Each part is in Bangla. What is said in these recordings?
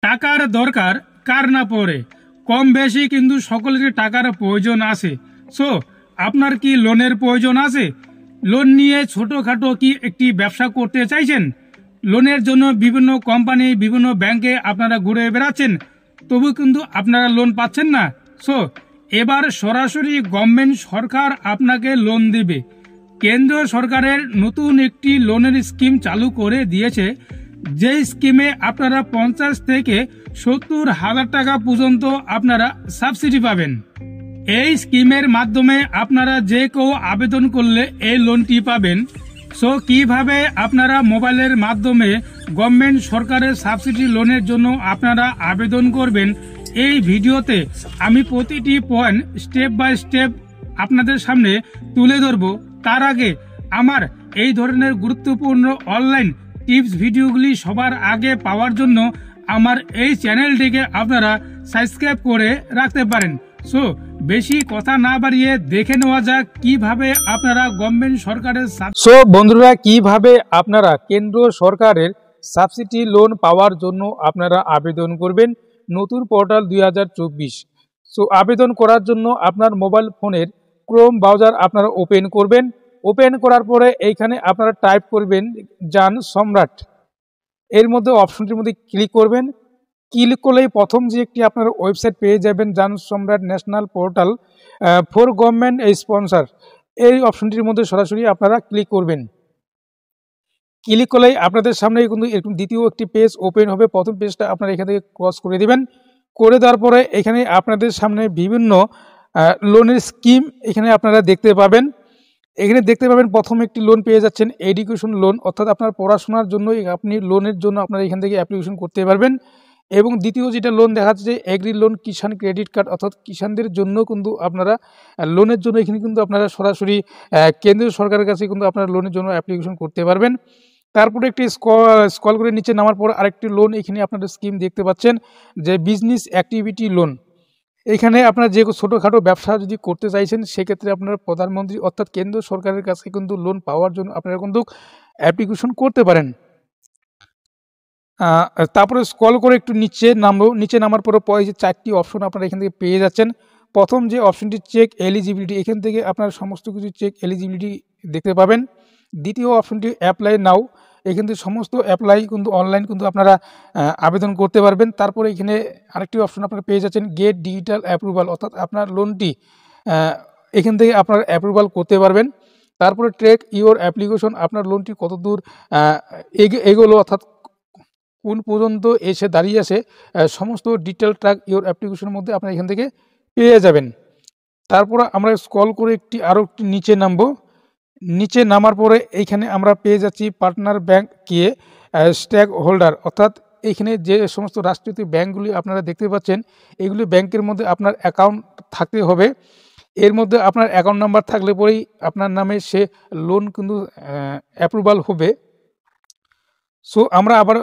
টাকার দরকার কার না পড়ে, কম বেশি কিন্তু সকলেরই টাকার প্রয়োজন আছে। সো আপনার কি লোনের প্রয়োজন আছে? লোন নিয়ে ছোটোখাটো কি একটি ব্যবসা করতে চাইছেন? লোনের জন্য বিভিন্ন কোম্পানি বিভিন্ন ব্যাংকে আপনারা ঘুরে বেড়াচ্ছেন, তবু কিন্তু আপনারা লোন পাচ্ছেন না। সো এবার সরাসরি গভর্নমেন্ট সরকার আপনাকে লোন দেবে। কেন্দ্র সরকারের নতুন একটি লোনের স্কিম চালু করে দিয়েছে, যে স্কিমে আপনারা 50 থেকে 70,000 টাকা পর্যন্ত আপনারা সাবসিডি পাবেন। এই স্কিমের মাধ্যমে আপনারা যে কেউ আবেদন করলে এই লোনটি পাবেন। সো কিভাবে আপনারা মোবাইলের মাধ্যমে গভর্নমেন্ট সরকারের সাবসিডি লোনের জন্য আপনারা আবেদন করবেন, এই ভিডিওতে আমি প্রতিটি পয়েন্ট স্টেপ বাই স্টেপ আপনাদের সামনে তুলে ধরব। তার আগে আমার এই ধরনের গুরুত্বপূর্ণ অনলাইন টিপস ভিডিওগুলি সবার আগে পাওয়ার জন্য আমার এই চ্যানেলটিকে আপনারা সাবস্ক্রাইব করে রাখতে পারেন। সো বেশি কথা না বাড়িয়ে দেখে নেওয়া যাক কিভাবে আপনারা গভর্নমেন্ট সরকারের বন্ধুরা কিভাবে আপনারা কেন্দ্র সরকারের সাবসিডি লোন পাওয়ার জন্য আপনারা আবেদন করবেন। নতুন পোর্টাল 2024। সো আবেদন করার জন্য আপনার মোবাইল ফোনের ক্রোম ব্রাউজার আপনারা ওপেন করবেন। ওপেন করার পরে এইখানে আপনারা টাইপ করবেন জন সম্রাট। এর মধ্যে অপশনটির মধ্যে ক্লিক করবেন। ক্লিক করলেই প্রথম যে একটি আপনার ওয়েবসাইট পেয়ে যাবেন, জন সম্রাট national portal for government sponsor. এই অপশনটির মধ্যে সরাসরি আপনারা ক্লিক করবেন। ক্লিক করলেই আপনাদের সামনে কিন্তু এরকম দ্বিতীয় একটি পেজ ওপেন হবে। প্রথম পেজটা আপনারা এখান থেকে ক্রস করে দিবেন। করে দেওয়ার পরে এখানে আপনাদের সামনে বিভিন্ন লোনের স্কিম এখানে আপনারা দেখতে পাবেন। এখানে দেখতে পাবেন প্রথম একটি লোন পেয়ে যাচ্ছেন এডুকেশন লোন, অর্থাৎ আপনার পড়াশোনার জন্য আপনি লোনের জন্য আপনারা এখান থেকে অ্যাপ্লিকেশন করতে পারবেন। এবং দ্বিতীয় যেটা লোন দেখা যাচ্ছে এগ্রি লোন, কিষাণ ক্রেডিট কার্ড, অর্থাৎ কিষাণদের জন্য কিন্তু আপনারা লোনের জন্য এখানে কিন্তু আপনারা সরাসরি কেন্দ্রীয় সরকারের কাছে কিন্তু আপনারা লোনের জন্য অ্যাপ্লিকেশন করতে পারবেন। তারপরে একটি স্ক্রল করে নিচে নামার পর আরেকটি লোন এখানে আপনারা স্কিম দেখতে পাচ্ছেন, যে বিজনেস অ্যাক্টিভিটি লোন। এখানে আপনারা যে ছোটোখাটো ব্যবসা যদি করতে চাইছেন সেক্ষেত্রে আপনারা প্রধানমন্ত্রী অর্থাৎ কেন্দ্র সরকারের কাছে কিন্তু লোন পাওয়ার জন্য আপনারা কিন্তু অ্যাপ্লিকেশন করতে পারেন। তারপরে স্ক্রল করে একটু নিচে নামার পরে যে 4টি অপশন আপনারা এখান থেকে পেয়ে যাচ্ছেন। প্রথম যে অপশনটি চেক এলিজিবিলিটি, এখান থেকে আপনারা সমস্ত কিছু চেক এলিজিবিলিটি দেখতে পাবেন। দ্বিতীয় অপশনটি অ্যাপ্লাই নাও, এখান থেকে সমস্ত অ্যাপ্লাই কিন্তু অনলাইন কিন্তু আপনারা আবেদন করতে পারবেন। তারপরে এখানে আরেকটি অপশন আপনারা পেয়ে যাচ্ছেন গেট ডিজিটাল অ্যাপ্রুভাল, অর্থাৎ আপনার লোনটি এখান থেকে আপনারা অ্যাপ্রুভাল করতে পারবেন। তারপরে ট্র্যাক ইওর অ্যাপ্লিকেশন, আপনার লোনটি কতদূর এগোলো অর্থাৎ কোন পর্যন্ত এসে দাঁড়িয়ে আছে সমস্ত ডিটেল ট্র্যাক ইওর অ্যাপ্লিকেশনের মধ্যে আপনারা এখান থেকে পেয়ে যাবেন। তারপর আমরা স্ক্রল করে আরও একটি নিচে নামবো। নিচে নামার পরে এইখানে আমরা পেয়ে যাচ্ছি পার্টনার ব্যাংক কে স্টেক হোল্ডার, অর্থাৎ এইখানে যে সমস্ত রাষ্ট্রীয় ব্যাংকগুলি আপনারা দেখতে পাচ্ছেন এইগুলি ব্যাংকের মধ্যে আপনার অ্যাকাউন্ট থাকতে হবে। এর মধ্যে আপনার অ্যাকাউন্ট নাম্বার থাকলে পরেই আপনার নামে সে লোন কিন্তু অ্যাপ্রুভাল হবে। সো আমরা আবার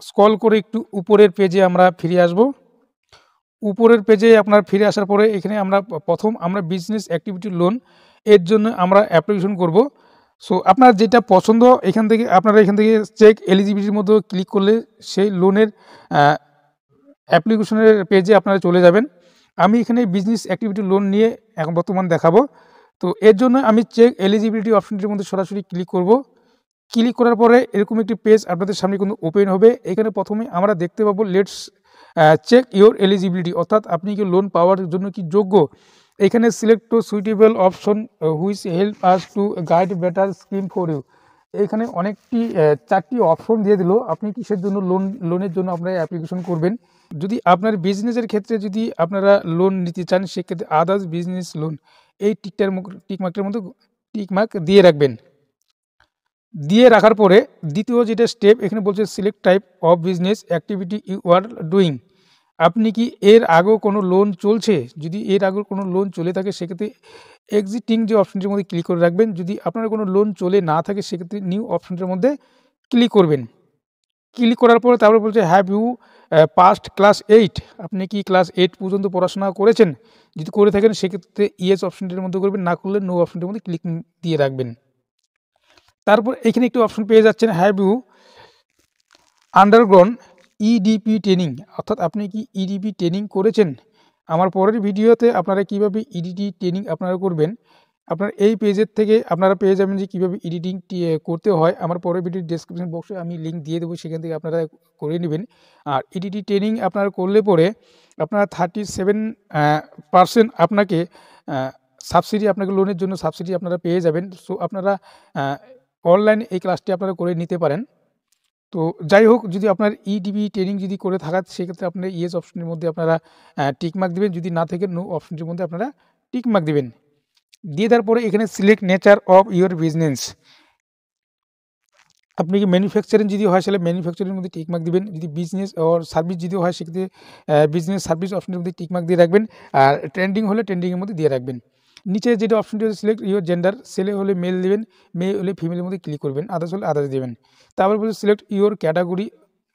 স্ক্রল করে একটু উপরের পেজে আমরা ফিরে আসব। উপরের পেজে আপনার ফিরে আসার পরে এখানে আমরা বিজনেস অ্যাক্টিভিটি লোন এর জন্য আমরা অ্যাপ্লিকেশন করব। সো আপনার যেটা পছন্দ আপনারা এখান থেকে চেক এলিজিবিলিটির মধ্যে ক্লিক করলে সেই লোনের অ্যাপ্লিকেশনের পেজে আপনারা চলে যাবেন। আমি এখানে বিজনেস অ্যাক্টিভিটি লোন নিয়ে এখন বর্তমান দেখাবো। তো এর জন্য আমি চেক এলিজিবিলিটি অপশনটির মধ্যে সরাসরি ক্লিক করব। ক্লিক করার পরে এরকম একটি পেজ আপনাদের সামনে কিন্তু ওপেন হবে। এখানে প্রথমে আমরা দেখতে পাবো লেটস চেক ইওর এলিজিবিলিটি, অর্থাৎ আপনি কি লোন পাওয়ার জন্য কি যোগ্য। এখানে select to suitable option which help us to guide better scheme for you. এইখানে অনেকটি 4টি অপশন দিয়ে দিল আপনি কিসের জন্য লোনের জন্য আপনারা অ্যাপ্লিকেশন করবেন। যদি আপনার বিজনেসের ক্ষেত্রে যদি আপনারা লোন নিতে চান সেক্ষেত্রে আদার্স বিজনেস লোন এই টিকমার্কের মধ্যে টিকমার্ক দিয়ে রাখবেন। দিয়ে রাখার পরে দ্বিতীয় যেটা স্টেপ এখানে বলছে select type of business activity you are doing. আপনি কি এর আগেও কোনো লোন চলছে, যদি এর আগেও কোনো লোন চলে থাকে সেক্ষেত্রে এক্সিস্টিং যে অপশনটির মধ্যে ক্লিক করে রাখবেন। যদি আপনার কোনো লোন চলে না থাকে সেক্ষেত্রে নিউ অপশনটির মধ্যে ক্লিক করবেন। ক্লিক করার পরে তারপরে বলছে হ্যাভ ইউ পাস্ট ক্লাস 8, আপনি কি ক্লাস 8 পর্যন্ত পড়াশোনা করেছেন, যদি করে থাকেন সেক্ষেত্রে ইয়েস অপশনটির মধ্যে করবেন, না করলে নো অপশনটির মধ্যে ক্লিক দিয়ে রাখবেন। তারপর এখানে একটি অপশন পেয়ে যাচ্ছেন have you undergone EDP training, অর্থাৎ আপনি কি ইডিপি ট্রেনিং করেছেন? আমার পরের ভিডিওতে আপনারা কিভাবে ইডিটি ট্রেনিং আপনারা করবেন, আপনার এই পেজের থেকে আপনারা পেয়ে যাবেন যে কীভাবে এডিটিং করতে হয়। আমার পরের ভিডিওর ডেসক্রিপশন বক্সে আমি লিঙ্ক দিয়ে দেবো, সেখান থেকে আপনারা করে নেবেন। আর ইডিটি ট্রেনিং আপনারা করলে পরে আপনারা 37% আপনাকে সাবসিডি, আপনাকে লোনের জন্য সাবসিডি আপনারা পেয়ে যাবেন। সো আপনারা অনলাইনে এই ক্লাসটি আপনারা করে নিতে পারেন। তো যাই হোক, যদি আপনার ইডিপি ট্রেনিং যদি করে থাকার, সেক্ষেত্রে আপনার ইয়েস অপশনের মধ্যে আপনারা টিকমার্ক দেবেন, যদি না থাকে নো অপশনটির মধ্যে আপনারা টিকমার্ক দেবেন। দিয়ে দেওয়ার পরে এখানে select nature of your business, আপনি কি ম্যানুফ্যাকচারিং যদি হয় তাহলে ম্যানুফ্যাকচারিংয়ের মধ্যে টিকমার্ক দিবেন, যদি বিজনেস অর সার্ভিস যদি হয় সেক্ষেত্রে বিজনেস সার্ভিস অপশনের মধ্যে টিকমার্ক দিয়ে রাখবেন, আর ট্রেন্ডিং হলে ট্রেন্ডিংয়ের মধ্যে দিয়ে রাখবেন। নিচে যেটা অপশনটি হচ্ছে সিলেক্ট ইউর জেন্ডার, ছেলে হলে মেল দেবেন, মেয়ে হলে ফিমেলের মধ্যে ক্লিক করবেন, আদার্স হলে আদার্স দেবেন। তারপর বলছে সিলেক্ট ইউর ক্যাটাগরি,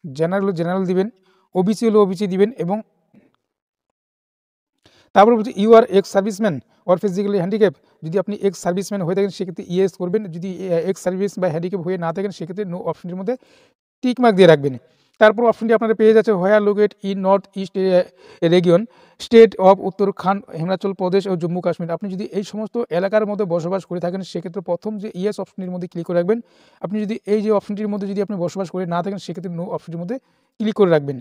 জেনারেল হলে জেনারেল দিবেন, ওবিসি হলে ওবিসি দিবেন, এবং তারপর বলছে you are ex serviceman or physically handicap, যদি আপনি এক্স সার্ভিসম্যান হয়ে থাকেন সেক্ষেত্রে ইয়েস করবেন, যদি এক্স সার্ভিস বা হ্যান্ডিক্যাপ হয়ে না থাকেন সেক্ষেত্রে নো অপশনের মধ্যে টিকমার্ক দিয়ে রাখবেন। তারপর অপশনটি আপনারা পেয়ে যাচ্ছে where locate in north east region, state of Uttarakhand, Himachal Pradesh ও জম্মু কাশ্মীর। আপনি যদি এই সমস্ত এলাকার মধ্যে বসবাস করে থাকেন সেক্ষেত্রে প্রথম যে ইয়েস অপশনটির মধ্যে ক্লিক করে রাখবেন। আপনি যদি এই যে অপশনটির মধ্যে যদি আপনি বসবাস করে না থাকেন সেক্ষেত্রে নো অপশনটির মধ্যে ক্লিক করে রাখবেন।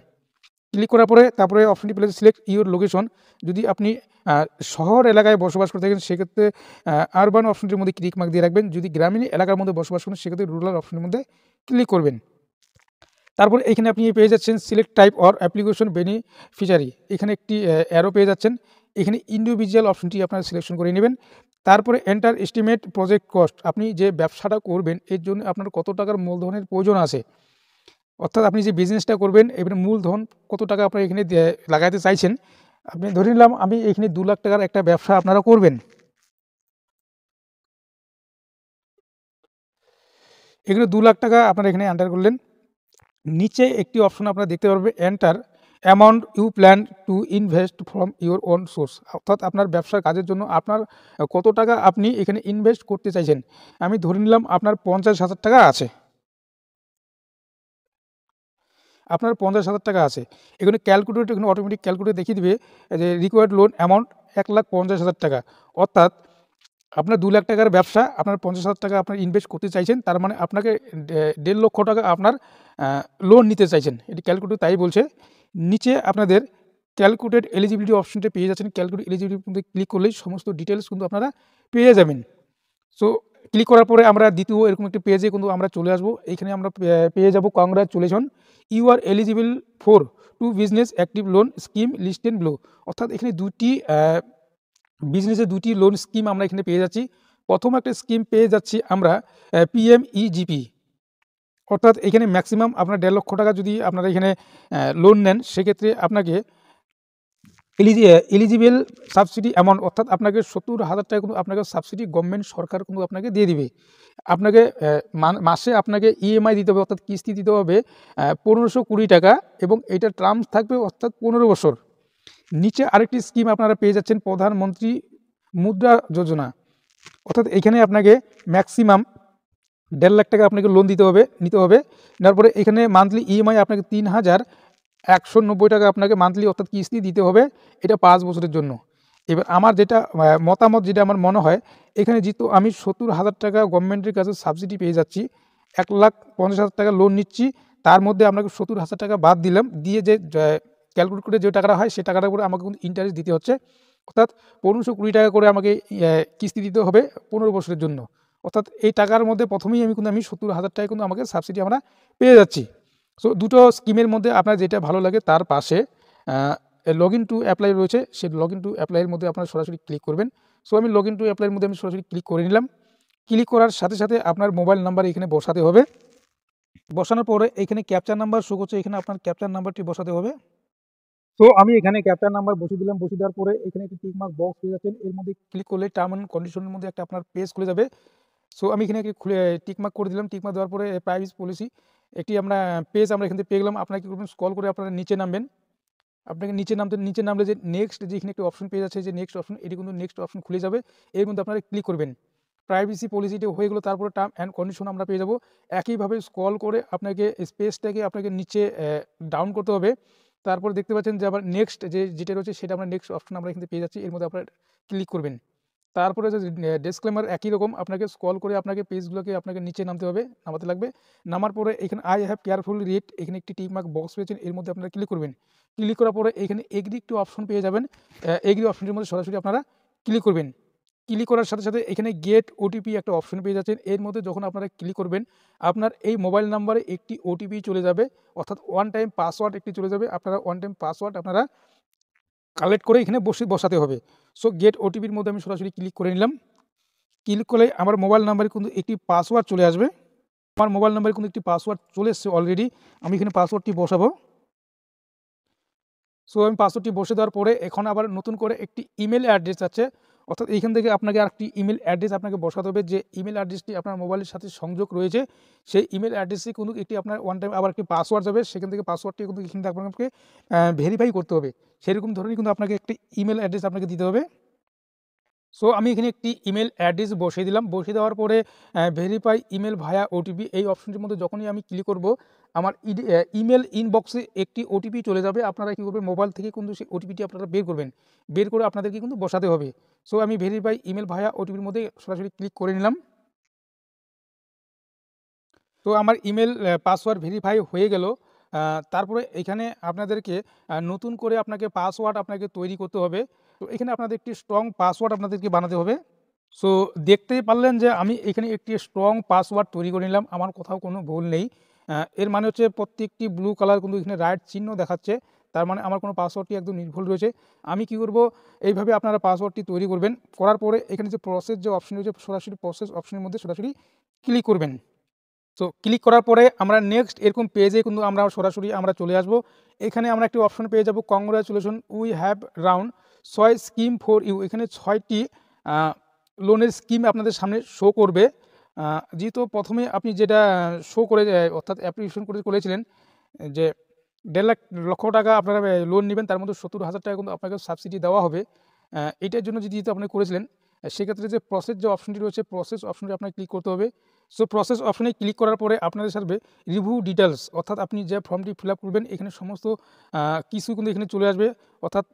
ক্লিক করার পরে তারপরে অপশনটি পেলে সিলেক্ট ইউর লোকেশন, যদি আপনি শহর এলাকায় বসবাস করে থাকেন সেক্ষেত্রে আরবান অপশনটির মধ্যে ক্লিক মার্ক দিয়ে রাখবেন, যদি গ্রামীণ এলাকার মধ্যে বসবাস করেন সেক্ষেত্রে রুরাল অপশনের মধ্যে ক্লিক করবেন। তারপর এখানে আপনি পেয়ে যাচ্ছেন select type or application beneficiary, এখানে একটি অ্যারো পেয়ে যাচ্ছেন, এখানে ইন্ডিভিজুয়াল অপশনটি আপনারা সিলেকশন করে নেবেন। তারপরে এন্টার এস্টিমেট প্রজেক্ট কস্ট, আপনি যে ব্যবসাটা করবেন এর জন্য আপনার কত টাকার মূলধনের প্রয়োজন আছে, অর্থাৎ আপনি যে বিজনেসটা করবেন এবার মূলধন কত টাকা আপনারা এখানে লাগাতে চাইছেন। আপনি ধরে নিলাম আমি এখানে 2 লাখ টাকার একটা ব্যবসা আপনারা করবেন, এখানে 2 লাখ টাকা আপনারা এখানে এন্টার করলেন। নিচে একটি অপশন আপনারা দেখতে পারবেন enter amount you plan to invest from your own source, অর্থাৎ আপনার ব্যবসার কাজের জন্য আপনার কত টাকা আপনি এখানে ইনভেস্ট করতে চাইছেন। আমি ধরে নিলাম আপনার 50,000 টাকা আছে, আপনার 50,000 টাকা আছে। এখানে ক্যালকুলেটর, এখানে অটোমেটিক ক্যালকুলেটর দেখিয়ে দিবে যে রিকোয়ার্ড লোন অ্যামাউন্ট 1,50,000 টাকা, অর্থাৎ আপনার 2 লাখ টাকার ব্যবসা, আপনার 50,000 টাকা আপনার ইনভেস্ট করতে চাইছেন, তার মানে আপনাকে 1.5 লক্ষ টাকা আপনার লোন নিতে চাইছেন, এটি ক্যালকুলেটর তাই বলছে। নিচে আপনাদের ক্যালকুলেট এলিজিবিলিটি অপশনটা পেয়ে যাচ্ছেন, ক্যালকুলেট এলিজিবিলিটি ক্লিক করলেই সমস্ত ডিটেলস কিন্তু আপনারা পেয়ে যাবেন। সো ক্লিক করার পরে আমরা দ্বিতীয় এরকম একটি পেজে কিন্তু আমরা চলে আসবো, এইখানে আমরা পেয়ে যাব congratulation you are eligible for two business active loan scheme listed below, অর্থাৎ এখানে দুটি বিজনেসের দুটি লোন স্কিম আমরা এখানে পেয়ে যাচ্ছি। প্রথম একটা স্কিম পেয়ে যাচ্ছি আমরা PMEGP, অর্থাৎ এখানে ম্যাক্সিমাম আপনার 1.5 লক্ষ টাকা যদি আপনারা এখানে লোন নেন সেক্ষেত্রে আপনাকে এলিজিবল সাবসিডি অ্যামাউন্ট, অর্থাৎ আপনাকে 70,000 টাকা কিন্তু আপনাকে সাবসিডি গভর্নমেন্ট সরকার কিন্তু আপনাকে দিয়ে দিবে। আপনাকে মাসে আপনাকে EMI দিতে হবে, অর্থাৎ কিস্তি দিতে হবে 1,520 টাকা, এবং এইটার টার্মস থাকবে অর্থাৎ 15 বছর। নিচে আরেকটি স্কিম আপনারা পেয়ে যাচ্ছেন প্রধানমন্ত্রী মুদ্রা যোজনা, অর্থাৎ এখানে আপনাকে ম্যাক্সিমাম 1.5 লাখ টাকা আপনাকে লোন নিতে হবে। তারপরে এখানে মান্থলি EMI আপনাকে 3,190 টাকা আপনাকে মান্থলি অর্থাৎ কিস্তি দিতে হবে, এটা 5 বছরের জন্য। এবার আমার যেটা মতামত, যেটা আমার মনে হয়, এখানে যেহেতু আমি 70,000 টাকা গভর্নমেন্টের কাছে সাবসিডি পেয়ে যাচ্ছি, 1,50,000 টাকা লোন নিচ্ছি, তার মধ্যে আপনাকে 70,000 টাকা বাদ দিলাম, দিয়ে যে ক্যালকুলেট করে যে টাকাটা হয় সে টাকাটা করে আমাকে কিন্তু ইন্টারেস্ট দিতে হচ্ছে, অর্থাৎ 1,520 টাকা করে আমাকে কিস্তি দিতে হবে 15 বছরের জন্য, অর্থাৎ এই টাকার মধ্যে প্রথমেই আমি 70,000 টাকা কিন্তু আমাকে সাবসিডি আমরা পেয়ে যাচ্ছি। সো দুটো স্কিমের মধ্যে আপনার যেটা ভালো লাগে তার পাশে লগ ইন টু অ্যাপ্লাই রয়েছে, সেই লগ ইন টু অ্যাপ্লাইয়ের মধ্যে আপনারা সরাসরি ক্লিক করবেন। সো আমি লগ ইন টু অ্যাপ্লাইয়ের মধ্যে আমি সরাসরি ক্লিক করে নিলাম। ক্লিক করার সাথে সাথে আপনার মোবাইল নাম্বার এখানে বসাতে হবে, বসানোর পরে এখানে ক্যাপচার নাম্বার শো করছে, এখানে আপনার ক্যাপচার নাম্বারটি বসাতে হবে। তো আমি এখানে ক্যাপচার নাম্বার বসিয়ে দিলাম, বসিয়ে দেওয়ার পরে এখানে একটি টিক মার্ক বক্স পেয়ে যাচ্ছেন, এর মধ্যে ক্লিক করলে টার্ম অ্যান্ড কন্ডিশনের মধ্যে একটা আপনার পেজ খুলে যাবে। সো আমি এখানে খুলে টিক মার্ক করে দিলাম, টিক মার্ক দেওয়ার পরে প্রাইভেসি পলিসি একটি আমরা পেজ আমরা এখান থেকে পেয়ে গেলাম। আপনারা কী করবেন, স্ক্রল করে আপনারা নিচে নামবেন, আপনাকে নিচে নামলে যে নেক্সট যে এখানে একটি অপশন পেয়ে যাচ্ছে, যে নেক্সট অপশন, এটি কিন্তু নেক্সট অপশন খুলে যাবে, এর মধ্যে আপনারা ক্লিক করবেন। প্রাইভেসি পলিসিটা হয়ে গেলো, তারপরে টার্ম অ্যান্ড কন্ডিশন আমরা পেয়ে যাবো। একইভাবে স্ক্রল করে আপনাকে স্পেসটাকে আপনাকে নিচে ডাউন করতে হবে। তারপরে দেখতে পাচ্ছেন যে আবার নেক্সট যেটা রয়েছে সেটা আমরা নেক্সট অপশন আমরা এখানে পেয়ে যাচ্ছি, এর মধ্যে আপনারা ক্লিক করবেন। তারপরে যে ডিসক্লেমার একই রকম আপনাকে স্ক্রল করে আপনাকে পেজগুলোকে আপনাকে নিচে নামাতে লাগবে। নামার পরে এখানে আই হ্যাভ কেয়ারফুলি রিড এখানে একটি টিক মার্ক বক্স পেয়েছেন, এর মধ্যে আপনারা ক্লিক করবেন। ক্লিক করার পরে এখানে এগ্রি একটি অপশন পেয়ে যাবেন, এগ্রি অপশনটির মধ্যে সরাসরি আপনারা ক্লিক করবেন। ক্লিক করার সাথে সাথে এখানে গেট ওটিপি একটা অপশন পেয়ে যাচ্ছেন, এর মধ্যে যখন আপনারা ক্লিক করবেন আপনার এই মোবাইল নাম্বারে একটি ওটিপি চলে যাবে, অর্থাৎ ওয়ান টাইম পাসওয়ার্ড একটি চলে যাবে। আপনারা ওয়ান টাইম পাসওয়ার্ড আপনারা কালেক্ট করে এখানে বসাতে হবে। সো গেট ওটিপির মধ্যে আমি সরাসরি ক্লিক করে নিলাম। ক্লিক করলে আমার মোবাইল নাম্বারে কিন্তু একটি পাসওয়ার্ড চলে আসবে। আমার মোবাইল নাম্বারে কিন্তু একটি পাসওয়ার্ড চলে এসছে অলরেডি। আমি এখানে পাসওয়ার্ডটি বসাবো। সো আমি পাসওয়ার্ডটি বসে দেওয়ার পরে এখন আবার নতুন করে একটি ইমেল অ্যাড্রেস আছে, অর্থাৎ এইখান থেকে আপনাকে আরেকটি ইমেল অ্যাড্রেস আপনাকে বসাতে হবে। যে ইমেল অ্যাড্রেসটি আপনার মোবাইলের সাথে সংযোগ রয়েছে সেই ইমেল অ্যাড্রেসে কিন্তু একটি আপনার ওয়ান টাইম আবার একটি পাসওয়ার্ড যাবে, সেখান থেকে পাসওয়ার্ডটি কিন্তু এখান থেকে আপনাকে ভেরিফাই করতে হবে। সেরকম ধরনের কিন্তু আপনাকে একটি ইমেল অ্যাড্রেস আপনাকে দিতে হবে। সো আমি এখানে একটি ইমেল অ্যাড্রেস বসিয়ে দিলাম। বসিয়ে দেওয়ার পরে ভেরিফাই ইমেল ভায়া ওটিপি এই অপশনটির মধ্যে যখনই আমি ক্লিক করব আমার ইমেল ইনবক্সে একটি ওটিপি চলে যাবে। আপনারা কী করবেন, মোবাইল থেকে কিন্তু সেই ওটিপিটি আপনারা বের করবেন, বের করে আপনাদেরকে কিন্তু বসাতে হবে। সো আমি ভেরিফাই ইমেল ভায়া ওটিপির মধ্যে সরাসরি ক্লিক করে নিলাম। তো আমার ইমেল পাসওয়ার্ড ভেরিফাই হয়ে গেল। তারপরে এখানে আপনাদেরকে নতুন করে আপনাকে পাসওয়ার্ড আপনাকে তৈরি করতে হবে। তো এখানে আপনাদের একটি স্ট্রং পাসওয়ার্ড আপনাদেরকে বানাতে হবে। সো দেখতেই পারলেন যে আমি এখানে একটি স্ট্রং পাসওয়ার্ড তৈরি করে নিলাম, আমার কোথাও কোনো ভুল নেই। এর মানে হচ্ছে প্রত্যেকটি ব্লু কালার কিন্তু এখানে রাইট চিহ্ন দেখাচ্ছে, তার মানে আমার কোনো পাসওয়ার্ডটি একদম নির্ভুল রয়েছে। আমি কি করব, এইভাবে আপনারা পাসওয়ার্ডটি তৈরি করবেন। করার পরে এখানে যে প্রসেস যে অপশন রয়েছে সরাসরি প্রসেস অপশনের মধ্যে সরাসরি ক্লিক করবেন। সো ক্লিক করার পরে আমরা নেক্সট এরকম পেজে কিন্তু আমরা সরাসরি আমরা চলে আসব। এখানে আমরা একটি অপশন পেয়ে যাব, congratulation we have round 6 scheme for you. এখানে 6টি লোনের স্কিম আপনাদের সামনে শো করবে। যেহেতু প্রথমে আপনি যেটা শো করে অর্থাৎ অ্যাপ্লিকেশন করেছিলেন যে 1.5 লক্ষ টাকা আপনারা লোন নেবেন, তার মধ্যে 70,000 টাকা কিন্তু আপনাকে সাবসিডি দেওয়া হবে। এটার জন্য যেহেতু আপনি করেছিলেন, সেক্ষেত্রে যে প্রসেস যে অপশনটি রয়েছে প্রসেস অপশনটি আপনাকে ক্লিক করতে হবে। সো প্রসেস অপশনে ক্লিক করার পরে আপনাদের সাথে রিভিউ ডিটেলস, অর্থাৎ আপনি যে ফর্মটি ফিল আপ করবেন এখানে সমস্ত কিছু কিন্তু এখানে চলে আসবে। অর্থাৎ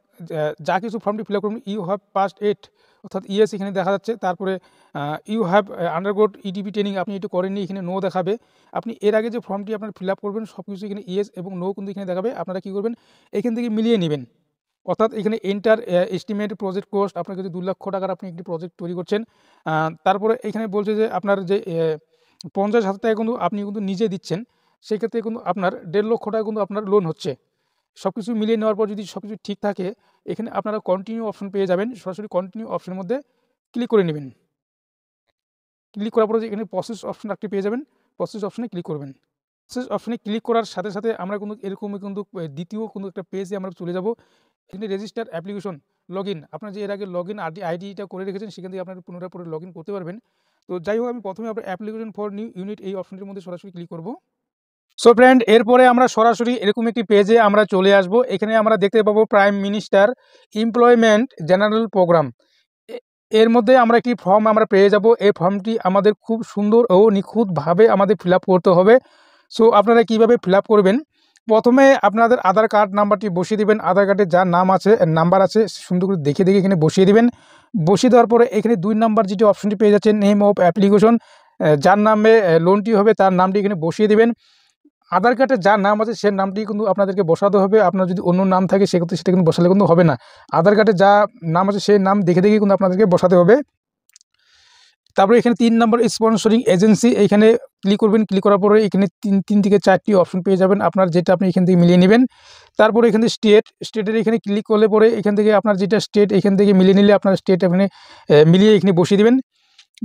যা কিছু ফর্মটি ফিল আপ করবেন, ইউ হ্যাভ পাস্ট 8 অর্থাৎ ইয়েস এখানে দেখা যাচ্ছে। তারপরে ইউ হ্যাভ আন্ডারগোড ইডিপি ট্রেনিং, আপনি এটি করেননি, এখানে নো দেখাবে। আপনি এর আগে যে ফর্মটি আপনার ফিল আপ করবেন সব কিছু এখানে ইয়েস এবং নো কিন্তু এখানে দেখাবে। আপনারা কী করবেন, এখান থেকে মিলিয়ে নেবেন। অর্থাৎ এখানে এন্টার এস্টিমেট প্রজেক্ট কোস্ট, আপনার কাছে 2 লক্ষ টাকার আপনি একটি প্রজেক্ট তৈরি করছেন। তারপরে এখানে বলছে যে আপনার যে 50,000 টাকা কিন্তু আপনি কিন্তু নিজে দিচ্ছেন, সেক্ষেত্রে কিন্তু আপনার 1.5 লক্ষ টাকা কিন্তু আপনার লোন হচ্ছে। সব কিছু মিলিয়ে নেওয়ার পর যদি সব কিছু ঠিক থাকে এখানে আপনারা কন্টিনিউ অপশন পেয়ে যাবেন। সরাসরি কন্টিনিউ অপশনের মধ্যে ক্লিক করে নেবেন। ক্লিক করার পরে এখানে প্রসেস অপশন একটি পেয়ে যাবেন, প্রসেস অপশনে ক্লিক করবেন। প্রসেস অপশনে ক্লিক করার সাথে সাথে আমরা কিন্তু এরকমই কিন্তু দ্বিতীয় কিন্তু একটা পেজে আমরা চলে যাব। এখানে রেজিস্টার অ্যাপ্লিকেশন লগ ইন, আপনার যে এর আগে লগ ইন আইডিটা করে রেখেছেন সেখান থেকে আপনার পুনরায় পরে লগ ইন করতে পারবেন। তো যাই হোক, আমি প্রথমে আপনার অ্যাপ্লিকেশন ফর নিউ ইউনিট এই অপশনটির মধ্যে সরাসরি ক্লিক করব। সো ফ্রেন্ড, এরপরে আমরা সরাসরি এরকম একটি পেজে আমরা চলে আসব। এখানে আমরা দেখতে পাবো prime minister employment general programme. এর মধ্যে আমরা একটি ফর্ম আমরা পেয়ে যাব। এই ফর্মটি আমাদের খুব সুন্দর ও নিখুঁতভাবে আমাদের ফিল আপ করতে হবে। সো আপনারা কিভাবে ফিল আপ করবেন, প্রথমে আপনাদের আধার কার্ড নাম্বারটি বসিয়ে দেবেন। আধার কার্ডে যার নাম আছে নাম্বার আছে সুন্দর করে দেখে দেখে এখানে বসিয়ে দেবেন। বসিয়ে দেওয়ার পরে এখানে 2 নাম্বার যেটি অপশনটি পেয়ে যাচ্ছেন, নেম অফ অ্যাপ্লিকেশন, যার নামে লোনটি হবে তার নামটি এখানে বসিয়ে দেবেন। আধার কার্ডে যার নাম আছে সে নামটি কিন্তু আপনাদেরকে বসাতে হবে। আপনার যদি অন্য নাম থাকে সেক্ষেত্রে সেটা কিন্তু বসালে কিন্তু হবে না। আধার কার্ডে যা নাম আছে সেই নাম দেখে দেখে কিন্তু আপনাদেরকে বসাতে হবে। তারপরে এখানে 3 নম্বর স্পন্সরিং এজেন্সি, এখানে ক্লিক করবেন। ক্লিক করার পরে এখানে 3 থেকে 4টি অপশন পেয়ে যাবেন, আপনার যেটা আপনি এখান থেকে মিলিয়ে নেবেন। তারপরে এখানে স্টেটের এখানে ক্লিক করলে পরে এখান থেকে আপনার যেটা স্টেট এখান থেকে মিলিয়ে নিলে আপনার স্টেট এখানে মিলিয়ে এখানে বসিয়ে দেবেন।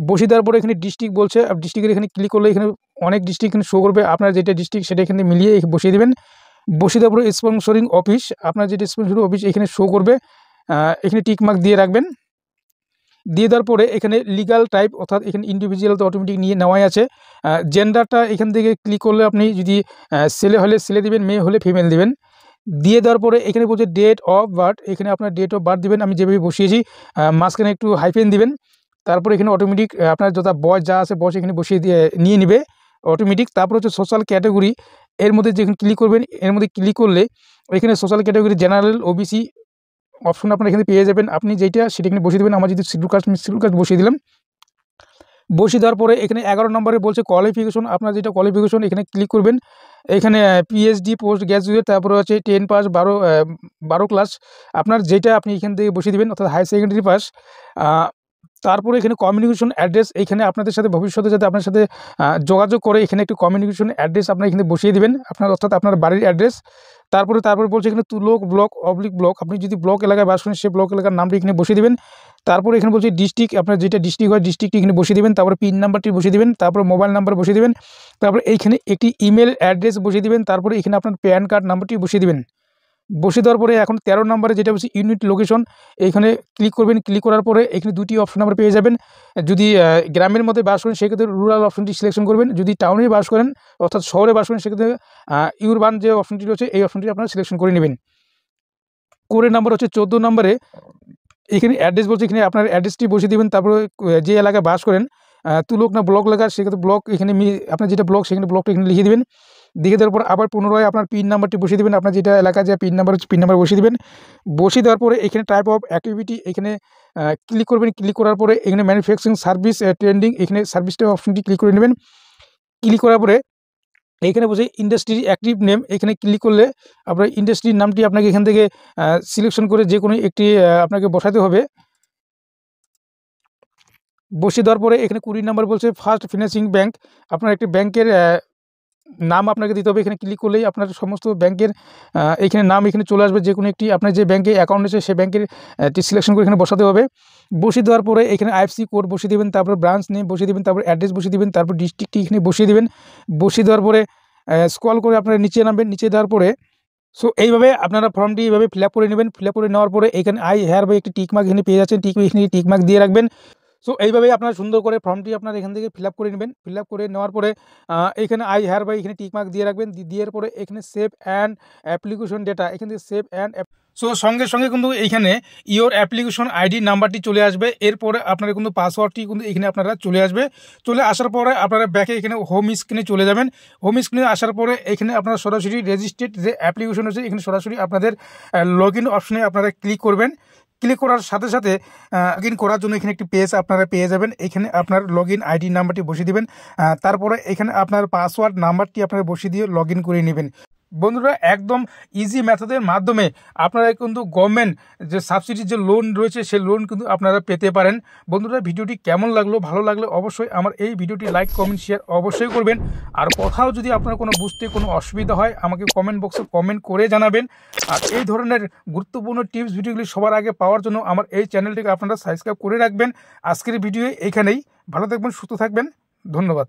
বসিয়ে দেওয়ার পরে এখানে ডিস্ট্রিক্ট বলছে, ডিস্ট্রিক্টের এখানে ক্লিক করলে এখানে অনেক ডিস্ট্রিক্ট এখানে শো করবে। আপনার যেটা ডিস্ট্রিক্ট সেটা এখানে মিলিয়ে বসিয়ে দেবেন। বসিয়ে দেওয়ার পরে স্পন্সরিং অফিস, আপনার যেটা স্পন্সরিং অফিস এখানে শো করবে, এখানে টিক মার্ক দিয়ে রাখবেন। দিয়ে দেওয়ার পরে এখানে লিগাল টাইপ, অর্থাৎ এখানে ইন্ডিভিজুয়াল তো অটোমেটিক নিয়ে নেওয়াই আছে। জেন্ডারটা এখান থেকে ক্লিক করলে আপনি যদি ছেলে হলে ছেলে দিবেন, মেয়ে হলে ফিমেল দিবেন। দিয়ে দেওয়ার পরে এখানে বলছে ডেট অফ বার্থ, এখানে আপনার ডেট অফ বার্থ দিবেন। আমি যেভাবে বসিয়েছি মাঝখানে একটু হাইফেন দিবেন। তারপরে এখানে অটোমেটিক আপনার যথা বয়স যা আছে বয়স এখানে বসিয়ে দিয়ে নিয়ে নেবে অটোমেটিক। তারপর হচ্ছে সোশ্যাল ক্যাটাগরি, এর মধ্যে যেখানে ক্লিক করবেন, এর মধ্যে ক্লিক করলে এখানে social category general OBC option আপনারা এখানে পেয়ে যাবেন। আপনি যেটা সেটা এখানে বসিয়ে দেবেন। আমার যদি শিডিউল কাস্ট শিডিউল কাস্ট বসিয়ে দিলাম। বসিয়ে দেওয়ার পরে এখানে 11 নম্বরে বলছে কোয়ালিফিকেশন, আপনার যেটা কোয়ালিফিকেশন এখানে ক্লিক করবেন। এখানে পিএইচডি পোস্ট গ্র্যাজুয়েট, তারপরে হচ্ছে 10 পাস 12 ক্লাস আপনার যেটা আপনি এখান থেকে বসিয়ে দেবেন, অর্থাৎ হায়ার সেকেন্ডারি পাস। তারপরে এখানে কমিউনিকেশন অ্যাড্রেস, এখানে আপনাদের সাথে ভবিষ্যতে যাতে আপনার সাথে যোগাযোগ করে এখানে একটি কমিউনিকেশন অ্যাড্রেস আপনার এখানে বসিয়ে দেবেন, আপনার অর্থাৎ আপনার বাড়ির অ্যাড্রেস। তারপরে বলছে এখানে তুলোক ব্লক অবলিক ব্লক, আপনি যদি ব্লক এলাকায় বাস করেন সেই ব্লক এলাকার নামটি এখানে বসিয়ে দেবেন। তারপরে এখানে বলছে ডিস্ট্রিক্ট, আপনার যেটা ডিস্ট্রিক্ট হয় ডিস্ট্রিক্টটি এখানে বসিয়ে দেবেন। তারপরে পিন নাম্বারটি বসিয়ে দেবেন, তারপরে মোবাইল নাম্বার বসিয়ে দেবেন, তারপরে এইখানে একটি ইমেল অ্যাড্রেস বসিয়ে দেবেন, তারপরে এখানে আপনার প্যান কার্ড নাম্বারটি বসিয়ে দেবেন। বসিয়ে দেওয়ার পরে এখন 13 নম্বরে যেটা বলছে ইউনিট লোকেশন, এইখানে ক্লিক করবেন। ক্লিক করার পরে এখানে দুটি অপশন আমরা পেয়ে যাবেন। যদি গ্রামের মধ্যে বাস করেন সেক্ষেত্রে রুরাল অপশনটি সিলেকশন করবেন, যদি টাউনে বাস করেন অর্থাৎ শহরে বাস করেন সেক্ষেত্রে ইউরবান যে অপশনটি রয়েছে এই অপশনটি আপনারা সিলেকশন করে নেবেন। কোডের নাম্বার হচ্ছে 14 নম্বরে এখানে অ্যাড্রেস বলছে, এখানে আপনার অ্যাড্রেসটি বসিয়ে দেবেন। তারপরে যে এলাকায় বাস করেন তুলোক না ব্লক এলাকা, সেক্ষেত্রে ব্লক এখানে আপনার যেটা ব্লক সেখানে ব্লকটা এখানে লিখে দেবেন। লিখে দেওয়ার পর আবার পুনরায় আপনার পিন নাম্বারটি বসিয়ে দেবেন, আপনার যেটা এলাকায় যে পিন নাম্বার হচ্ছে পিন নাম্বার বসিয়ে দেবেন। বসিয়ে দেওয়ার পরে এখানে টাইপ অফ অ্যাক্টিভিটি এখানে ক্লিক করবেন। ক্লিক করার পরে এখানে ম্যানুফ্যাকচারিং সার্ভিস ট্রেন্ডিং, এখানে সার্ভিসটা অপশনটি ক্লিক করে নেবেন। ক্লিক করার পরে এইখানে বসে ইন্ডাস্ট্রি অ্যাক্টিভ নেম, এখানে ক্লিক করলে আপনার ইন্ডাস্ট্রির নামটি আপনাকে এখান থেকে সিলেকশন করে যে কোনো একটি আপনাকে বসাতে হবে। বসিয়ে দেওয়ার পরে এখানে 20 নম্বর বলছে ফার্স্ট ফিনান্সিং ব্যাংক, আপনার একটি ব্যাংকের নাম আপনাকে দিতে হবে। এখানে ক্লিক করলেই আপনার সমস্ত ব্যাংকের এখানে নাম এখানে চলে আসবে। যে কোনো একটি আপনার যে ব্যাংকে অ্যাকাউন্ট আছে সেই ব্যাংকের সিলেকশন করে এখানে বসাতে হবে। বসিয়ে দেওয়ার পরে এখানে আইএফসি কোড বসিয়ে দেবেন, তারপর ব্রাঞ্চ নেম বসিয়ে দেবেন, তারপর অ্যাড্রেস বসিয়ে দেবেন, তারপর ডিস্ট্রিক্টটি এখানে বসিয়ে দেবেন। বসিয়ে দেওয়ার পরে স্ক্রল করে আপনারা নিচে নামবেন। নিচে দেওয়ার পরে এইভাবে আপনারা ফর্মটি এইভাবে ফিল আপ করে নেবেন। ফিল আপ করে নেওয়ার পরে এখানে আই হেয়ার বাই একটি টিক মার্ক এখানে পেয়ে যাচ্ছেন, এখানে টিক মার্ক দিয়ে রাখবেন। এইভাবেই আপনারা সুন্দর করে ফর্মটি আপনারা এখান থেকে ফিল আপ করে নেবেন। ফিল আপ করে নেওয়ার পরে এখানে আই হেয়ার বাই এখানে টিক মার্ক দিয়ে রাখবেন। দেওয়ার পরে এখানে সেভ অ্যান্ড অ্যাপ্লিকেশন ডেটা, এখান থেকে সেভ অ্যান্ড সঙ্গে সঙ্গে কিন্তু এখানে ইওর অ্যাপ্লিকেশন আইডি নাম্বারটি চলে আসবে। এরপরে আপনারা কিন্তু পাসওয়ার্ডটি কিন্তু এখানে আপনারা চলে আসবে। চলে আসার পরে আপনারা ব্যাকে এখানে হোম স্ক্রিনে চলে যাবেন। হোম স্ক্রিনে আসার পরে এখানে আপনারা সরাসরি রেজিস্ট্রেড যে অ্যাপ্লিকেশন আছে এখানে সরাসরি আপনাদের লগ ইন অপশনে আপনারা ক্লিক করবেন। ক্লিক করার সাথে সাথে লগ ইন করার জন্য এখানে একটি পেজ আপনারা পেয়ে যাবেন। এখানে আপনার লগ ইন আইডি নাম্বারটি বসিয়ে দেবেন, তারপরে এখানে আপনার পাসওয়ার্ড নাম্বারটি আপনারা বসিয়ে দিয়ে লগ ইন করে নেবেন। বন্ধুরা একদম ইজি মেথডের মাধ্যমে আপনারা কিন্তু গভর্নমেন্ট যে সাবসিডির যে লোন রয়েছে সেই লোন কিন্তু আপনারা পেতে পারেন। বন্ধুরা ভিডিওটি কেমন লাগলো, ভালো লাগলে অবশ্যই আমার এই ভিডিওটি লাইক কমেন্ট শেয়ার অবশ্যই করবেন। আর কোথাও যদি আপনার কোনো বুঝতে কোনো অসুবিধা হয় আমাকে কমেন্ট বক্সে কমেন্ট করে জানাবেন। আর এই ধরনের গুরুত্বপূর্ণ টিপস ভিডিওগুলি সবার আগে পাওয়ার জন্য আমার এই চ্যানেলটিকে আপনারা সাবস্ক্রাইব করে রাখবেন। আজকের ভিডিও এইখানেই, ভালো থাকবেন, সুস্থ থাকবেন, ধন্যবাদ।